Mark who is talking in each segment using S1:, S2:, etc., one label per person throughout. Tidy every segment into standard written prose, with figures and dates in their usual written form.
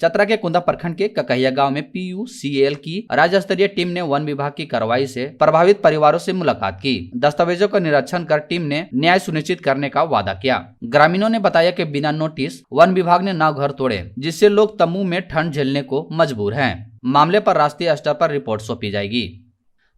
S1: चतरा के कुंदा प्रखंड के ककहिया गांव में PUCL की राज्य स्तरीय टीम ने वन विभाग की कार्रवाई से प्रभावित परिवारों से मुलाकात की। दस्तावेजों का निरीक्षण कर टीम ने न्याय सुनिश्चित करने का वादा किया। ग्रामीणों ने बताया कि बिना नोटिस वन विभाग ने 9 घर तोड़े, जिससे लोग तम्बू में ठंड झेलने को मजबूर हैं। मामले पर राष्ट्रीय स्तर पर रिपोर्ट सौंपी जाएगी।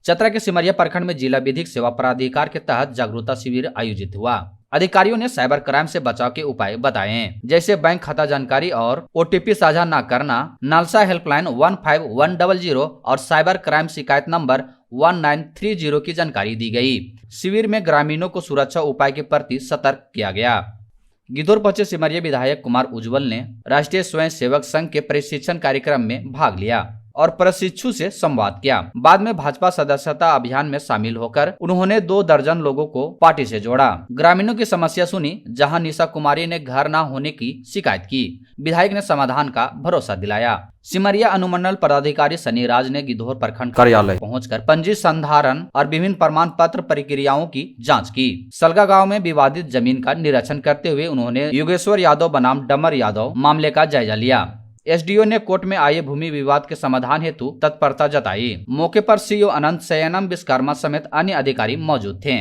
S1: चतरा के सिमरिया प्रखंड में जिला विधिक सेवा प्राधिकार के तहत जागरूकता शिविर आयोजित हुआ। अधिकारियों ने साइबर क्राइम से बचाव के उपाय बताए, जैसे बैंक खाता जानकारी और OTP साझा न करना, नालसा हेल्पलाइन 15100 और साइबर क्राइम शिकायत नंबर 1930 की जानकारी दी गई। शिविर में ग्रामीणों को सुरक्षा उपाय के प्रति सतर्क किया गया। गिद्धौर पहुंचे सिमरिया विधायक कुमार उज्जवल ने राष्ट्रीय स्वयं सेवक संघ के प्रशिक्षण कार्यक्रम में भाग लिया और प्रशिक्षु से संवाद किया। बाद में भाजपा सदस्यता अभियान में शामिल होकर उन्होंने 2 दर्जन लोगों को पार्टी से जोड़ा। ग्रामीणों की समस्या सुनी, जहां निशा कुमारी ने घर न होने की शिकायत की। विधायक ने समाधान का भरोसा दिलाया। सिमरिया अनुमंडल पदाधिकारी सनी राज ने गिद्धौर प्रखंड कार्यालय पहुंचकर पंजी संधारण और विभिन्न प्रमाण पत्र प्रक्रियाओं की जांच की। सलगा गांव में विवादित जमीन का निरीक्षण करते हुए उन्होंने योगेश्वर यादव बनाम डमर यादव मामले का जायजा लिया। SDO ने कोर्ट में आए भूमि विवाद के समाधान हेतु तत्परता जताई। मौके पर CO अनंत शयनम विश्वकर्मा समेत अन्य अधिकारी मौजूद थे।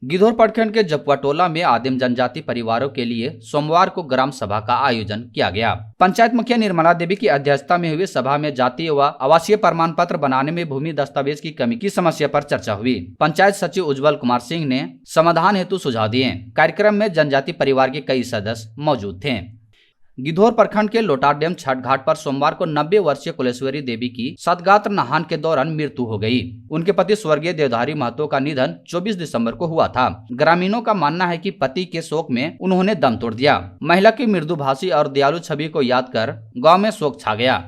S1: गिद्धौर प्रखंड के जपुआ टोला में आदिम जनजाति परिवारों के लिए सोमवार को ग्राम सभा का आयोजन किया गया। पंचायत मुखिया निर्मला देवी की अध्यक्षता में हुई सभा में जातीय व आवासीय प्रमाण पत्र बनाने में भूमि दस्तावेज की कमी की समस्या पर चर्चा हुई। पंचायत सचिव उज्जवल कुमार सिंह ने समाधान हेतु सुझाव दिए। कार्यक्रम में जनजाति परिवार के कई सदस्य मौजूद थे। गिद्धौर प्रखंड के लोटार डैम छठ घाट पर सोमवार को 90 वर्षीय कुलेश्वरी देवी की सतगात्र नहान के दौरान मृत्यु हो गई। उनके पति स्वर्गीय देवधारी महतो का निधन 24 दिसंबर को हुआ था। ग्रामीणों का मानना है कि पति के शोक में उन्होंने दम तोड़ दिया। महिला की मृदुभाषी और दयालु छवि को याद कर गाँव में शोक छा गया।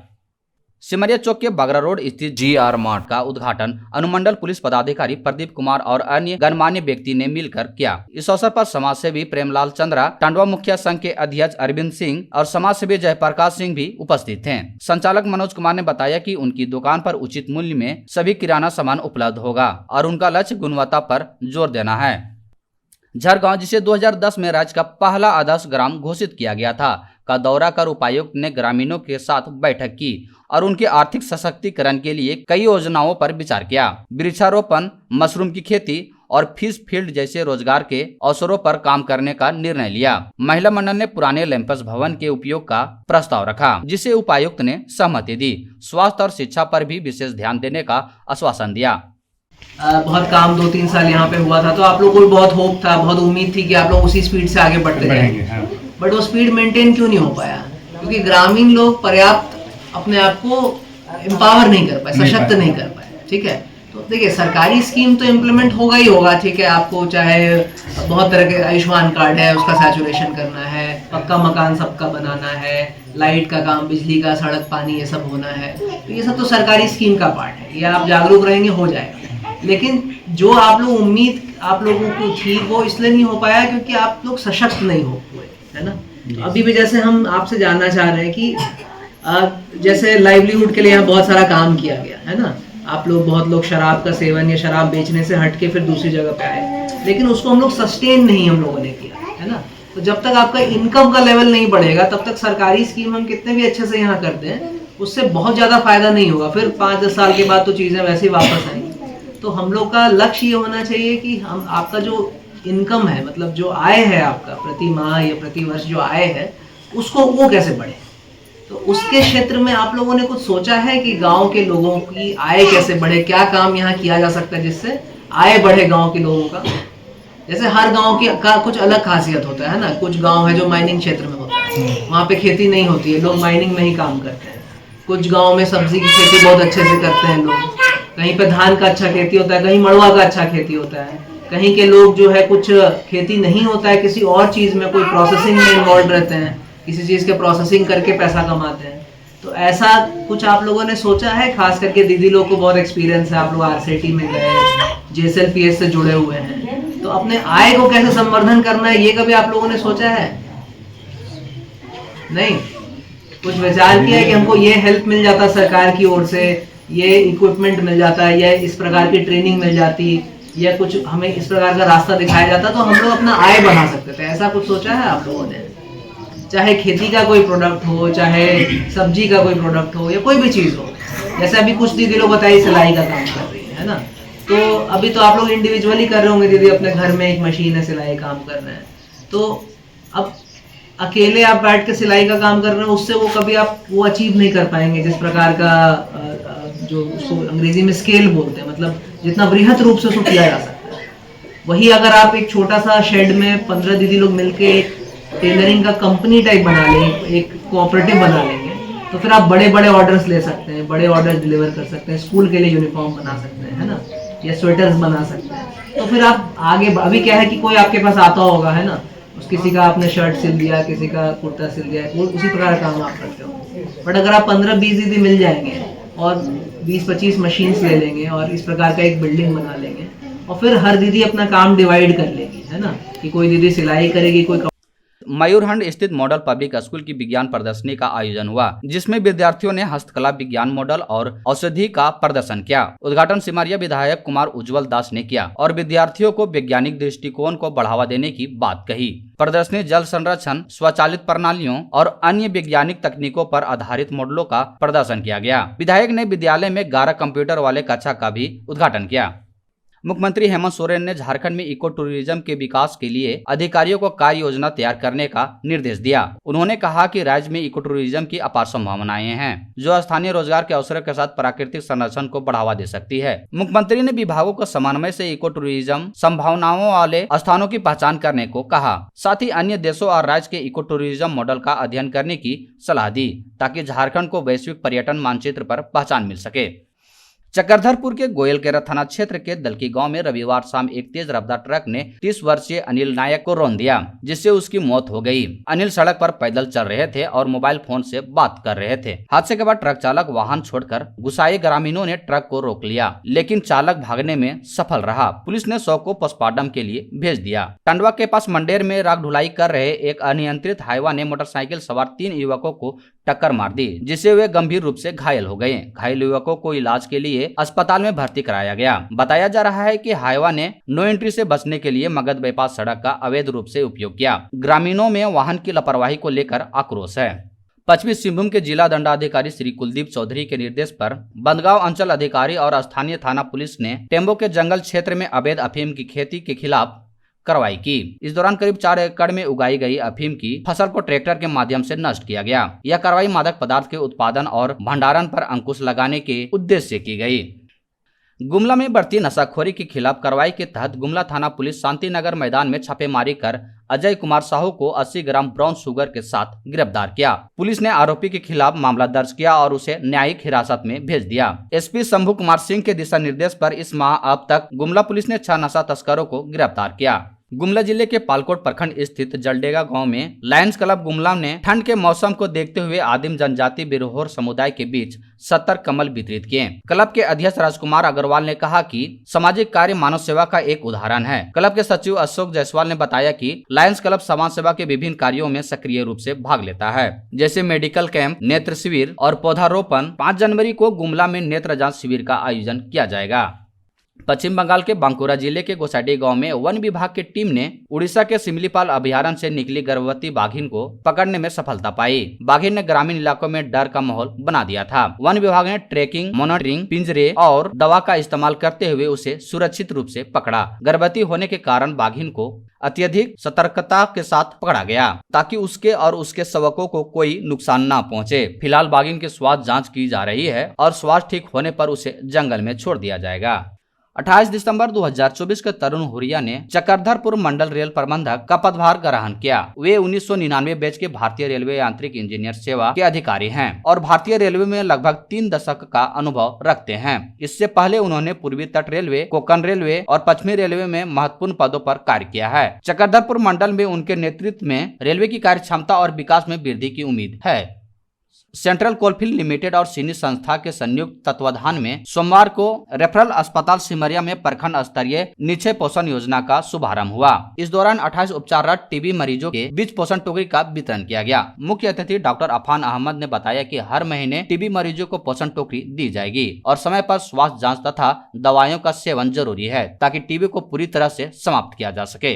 S1: सिमरिया चौक के बागरा रोड स्थित GR मार्ट का उद्घाटन अनुमंडल पुलिस पदाधिकारी प्रदीप कुमार और अन्य गणमान्य व्यक्ति ने मिलकर किया। इस अवसर पर समाजसेवी प्रेमलाल चंद्रा, टांडवा मुखिया संघ के अध्यक्ष अरविंद सिंह और समाजसेवी जयप्रकाश सिंह भी उपस्थित थे। संचालक मनोज कुमार ने बताया कि उनकी दुकान पर उचित मूल्य में सभी किराना सामान उपलब्ध होगा और उनका लक्ष्य गुणवत्ता पर जोर देना है। झरगांव, जिसे 2010 में राज्य का पहला आदर्श ग्राम घोषित किया गया था, का दौरा कर उपायुक्त ने ग्रामीणों के साथ बैठक की और उनके आर्थिक सशक्तिकरण के लिए कई योजनाओं पर विचार किया। वृक्षारोपण, मशरूम की खेती और फिश फील्ड जैसे रोजगार के अवसरों पर काम करने का निर्णय लिया। महिला मंडल ने पुराने लैंपस भवन के उपयोग का प्रस्ताव रखा, जिसे उपायुक्त ने सहमति दी। स्वास्थ्य और शिक्षा पर भी विशेष ध्यान देने का आश्वासन दिया।
S2: बहुत काम 2-3 साल यहाँ पे हुआ था, तो आप लोगों को बहुत होप था, बहुत उम्मीद थी कि आप लोग उसी स्पीड से आगे बढ़ते जाएंगे। बट वो स्पीड मेंटेन क्यों नहीं हो पाया? क्योंकि ग्रामीण लोग पर्याप्त अपने आप को एम्पावर नहीं कर पाए, सशक्त नहीं कर पाए। ठीक है, तो देखिए सरकारी स्कीम तो इम्प्लीमेंट होगा ही होगा। ठीक है, आपको चाहे बहुत तरह के आयुष्मान कार्ड है, उसका सैचुरेशन करना है, पक्का मकान सबका बनाना है, लाइट का काम, बिजली का, सड़क, पानी, ये सब होना है। तो ये सब तो सरकारी स्कीम का पार्ट है, ये आप जागरूक रहेंगे हो जाएगा। लेकिन जो आप लोग उम्मीद आप लोगों को थी वो इसलिए नहीं हो पाया क्योंकि आप लोग सशक्त नहीं हो हुए, है ना। तो अभी भी जैसे हम आपसे जानना चाह रहे हैं कि जैसे लाइवलीहुड के लिए यहाँ बहुत सारा काम किया गया है ना। आप लोग बहुत लोग शराब का सेवन या शराब बेचने से हट के फिर दूसरी जगह पे आए, लेकिन उसको हम लोग सस्टेन नहीं हम लोगों ने किया, है ना। तो जब तक आपका इनकम का लेवल नहीं बढ़ेगा तब तक सरकारी स्कीम हम कितने भी अच्छे से यहाँ करते हैं उससे बहुत ज़्यादा फायदा नहीं होगा। फिर 5-10 साल के बाद तो चीज़ें वैसे ही वापस आएंगी। तो हम लोग का लक्ष्य ये होना चाहिए कि हम आपका जो इनकम है, मतलब जो आय है आपका प्रति माह या प्रति वर्ष जो आय है, उसको वो कैसे बढ़े। तो उसके क्षेत्र में आप लोगों ने कुछ सोचा है कि गांव के लोगों की आय कैसे बढ़े, क्या काम यहाँ किया जा सकता है जिससे आय बढ़े गांव के लोगों का। जैसे हर गांव का कुछ अलग खासियत होता है ना। कुछ गांव है जो माइनिंग क्षेत्र में होता है, वहाँ पे खेती नहीं होती है, लोग माइनिंग में ही काम करते हैं। कुछ गाँव में सब्जी की खेती बहुत अच्छे से करते हैं लोग, कहीं पे धान का अच्छा खेती होता है, कहीं मड़ुआ का अच्छा खेती होता है। कहीं के लोग जो है कुछ खेती नहीं होता है, किसी और चीज़ में कोई प्रोसेसिंग में इन्वॉल्व रहते हैं, किसी चीज़ के प्रोसेसिंग करके पैसा कमाते हैं। तो ऐसा कुछ आप लोगों ने सोचा है? खास करके दीदी लोग को बहुत एक्सपीरियंस है, आप लोग RCT में गए, JSLPS से जुड़े हुए हैं, तो अपने आय को कैसे संवर्धन करना है ये कभी आप लोगों ने सोचा है? नहीं, कुछ विचार किया है कि हमको ये हेल्प मिल जाता सरकार की ओर से, ये इक्विपमेंट मिल जाता है, या इस प्रकार की ट्रेनिंग मिल जाती, या कुछ हमें इस प्रकार का रास्ता दिखाया जाता तो हम लोग अपना आय बढ़ा सकते थे। ऐसा कुछ सोचा है आप लोगों ने? चाहे खेती का कोई प्रोडक्ट हो, चाहे सब्जी का कोई प्रोडक्ट हो, या कोई भी चीज़ हो। जैसे अभी कुछ दीदी लोग बताइए सिलाई का काम कर रही है ना, तो अभी तो आप लोग इंडिविजुअली कर रहे होंगे दीदी, अपने घर में एक मशीन है, सिलाई काम कर रहे हैं। तो अब अकेले आप बैठ के सिलाई का काम कर रहे हो, उससे वो कभी आप वो अचीव नहीं कर पाएंगे जिस प्रकार का जो उसको अंग्रेजी में स्केल बोलते हैं, मतलब जितना बृहत रूप से उसको किया जा सकता है। वही अगर आप एक छोटा सा शेड में 15 दीदी लोग मिलके एक टेलरिंग का कंपनी टाइप बना लें, एक कोऑपरेटिव बना लेंगे, तो फिर आप बड़े बड़े ऑर्डर्स ले सकते हैं, बड़े ऑर्डर्स डिलीवर कर सकते हैं, स्कूल के लिए यूनिफॉर्म बना सकते हैं, है ना, या स्वेटर्स बना सकते हैं। तो फिर आप आगे, अभी क्या है कि कोई आपके पास आता होगा, है ना, किसी का आपने शर्ट सिल दिया, किसी का कुर्ता सिल दिया, वो उसी प्रकार का काम आप करते हो। बट अगर आप 15-20 दीदी मिल जाएंगे और 20-25 मशीन्स ले लेंगे और इस प्रकार का एक बिल्डिंग बना लेंगे, और फिर हर दीदी अपना काम डिवाइड कर लेगी, है ना, कि कोई दीदी सिलाई करेगी, कोई
S1: मयूरहंड स्थित मॉडल पब्लिक स्कूल की विज्ञान प्रदर्शनी का आयोजन हुआ, जिसमें विद्यार्थियों ने हस्तकला विज्ञान मॉडल और औषधि का प्रदर्शन किया। उद्घाटन सिमरिया विधायक कुमार उज्जवल दास ने किया और विद्यार्थियों को वैज्ञानिक दृष्टिकोण को बढ़ावा देने की बात कही। प्रदर्शनी जल संरक्षण, स्वचालित प्रणालियों और अन्य वैज्ञानिक तकनीकों पर आधारित मॉडलों का प्रदर्शन किया गया। विधायक ने विद्यालय में 11 कंप्यूटर वाले कक्षा का भी उद्घाटन किया। मुख्यमंत्री हेमंत सोरेन ने झारखंड में इको टूरिज्म के विकास के लिए अधिकारियों को कार्य योजना तैयार करने का निर्देश दिया। उन्होंने कहा कि राज्य में इको टूरिज्म की अपार संभावनाएं हैं, जो स्थानीय रोजगार के अवसरों के साथ प्राकृतिक संरक्षण को बढ़ावा दे सकती है। मुख्यमंत्री ने विभागों को समन्वय से इको टूरिज्म संभावनाओं वाले स्थानों की पहचान करने को कहा। साथ ही अन्य देशों और राज्य के इको टूरिज्म मॉडल का अध्ययन करने की सलाह दी, ताकि झारखंड को वैश्विक पर्यटन मानचित्र पर पहचान मिल सके। चक्रधरपुर के गोयलकेरा थाना क्षेत्र के दलकी गांव में रविवार शाम एक तेज रफ्तार ट्रक ने 30 वर्षीय अनिल नायक को रौंद दिया, जिससे उसकी मौत हो गई। अनिल सड़क पर पैदल चल रहे थे और मोबाइल फोन से बात कर रहे थे। हादसे के बाद ट्रक चालक वाहन छोड़कर घुसाए। ग्रामीणों ने ट्रक को रोक लिया, लेकिन चालक भागने में सफल रहा। पुलिस ने शव को पोस्टमार्टम के लिए भेज दिया। टंडवा के पास मंडेर में राख ढुलाई कर रहे एक अनियंत्रित हाईवा ने मोटरसाइकिल सवार 3 युवकों को टक्कर मार दी, जिससे वे गंभीर रूप से घायल हो गए। घायल युवकों को इलाज के लिए अस्पताल में भर्ती कराया गया। बताया जा रहा है कि हाईवा ने नो एंट्री से बचने के लिए मगध बाईपास सड़क का अवैध रूप से उपयोग किया। ग्रामीणों में वाहन की लापरवाही को लेकर आक्रोश है। पश्चिमी सिंहभूम के जिला दंडाधिकारी श्री कुलदीप चौधरी के निर्देश पर बंदगांव अंचल अधिकारी और स्थानीय थाना पुलिस ने टेम्बो के जंगल क्षेत्र में अवैध अफीम की खेती के खिलाफ कार्रवाई की। इस दौरान करीब 4 एकड़ में उगाई गई अफीम की फसल को ट्रैक्टर के माध्यम से नष्ट किया गया। यह कार्रवाई मादक पदार्थ के उत्पादन और भंडारण पर अंकुश लगाने के उद्देश्य से की गई। गुमला में बढ़ती नशाखोरी के खिलाफ कार्रवाई के तहत गुमला थाना पुलिस शांतिनगर मैदान में छापेमारी कर अजय कुमार साहू को 80 ग्राम ब्राउन शुगर के साथ गिरफ्तार किया। पुलिस ने आरोपी के खिलाफ मामला दर्ज किया और उसे न्यायिक हिरासत में भेज दिया। एसपी शंभू कुमार सिंह के दिशा निर्देश पर इस माह अब तक गुमला पुलिस ने 6 नशा तस्करों को गिरफ्तार किया। गुमला जिले के पालकोट प्रखंड स्थित जलडेगा गांव में लायंस क्लब गुमला ने ठंड के मौसम को देखते हुए आदिम जनजाति बिरहोर समुदाय के बीच 70 कमल वितरित किए। क्लब के अध्यक्ष राजकुमार अग्रवाल ने कहा कि सामाजिक कार्य मानव सेवा का एक उदाहरण है। क्लब के सचिव अशोक जायसवाल ने बताया कि लायंस क्लब समाज सेवा के विभिन्न कार्यों में सक्रिय रूप से भाग लेता है, जैसे मेडिकल कैंप, नेत्र शिविर और पौधारोपण। 5 जनवरी को गुमला में नेत्र जांच शिविर का आयोजन किया जाएगा। पश्चिम बंगाल के बांकुरा जिले के गोसाडी गांव में वन विभाग की टीम ने उड़ीसा के सिमलीपाल अभयारण्य से निकली गर्भवती बाघिन को पकड़ने में सफलता पाई। बाघिन ने ग्रामीण इलाकों में डर का माहौल बना दिया था। वन विभाग ने ट्रैकिंग, मॉनिटरिंग, पिंजरे और दवा का इस्तेमाल करते हुए उसे सुरक्षित रूप से पकड़ा। गर्भवती होने के कारण बाघिन को अत्यधिक सतर्कता के साथ पकड़ा गया, ताकि उसके और उसके शावकों को कोई नुकसान न पहुंचे। फिलहाल बाघिन की स्वास्थ्य जाँच की जा रही है और स्वास्थ्य ठीक होने पर उसे जंगल में छोड़ दिया जाएगा। 28 दिसंबर 2024 के तरुण हुरिया ने चक्रधरपुर मंडल रेल प्रबंधक का पदभार ग्रहण किया। वे 1999 बैच के भारतीय रेलवे यांत्रिक इंजीनियर सेवा के अधिकारी हैं और भारतीय रेलवे में लगभग 3 दशक का अनुभव रखते हैं। इससे पहले उन्होंने पूर्वी तट रेलवे, कोंकण रेलवे और पश्चिमी रेलवे में महत्वपूर्ण पदों पर कार्य किया है। चक्रधरपुर मंडल में उनके नेतृत्व में रेलवे की कार्य क्षमता और विकास में वृद्धि की उम्मीद है। सेंट्रल कोलफील्ड लिमिटेड और सीनी संस्था के संयुक्त तत्वाधान में सोमवार को रेफरल अस्पताल सिमरिया में प्रखंड स्तरीय निक्षय पोषण योजना का शुभारंभ हुआ। इस दौरान 28 उपचाररत टीबी मरीजों के बीच पोषण टोकरी का वितरण किया गया। मुख्य अतिथि डॉक्टर अफान अहमद ने बताया कि हर महीने टीबी मरीजों को पोषण टोकरी दी जाएगी और समय पर स्वास्थ्य जाँच तथा दवाइयों का सेवन जरूरी है, ताकि टीबी को पूरी तरह से समाप्त किया जा सके।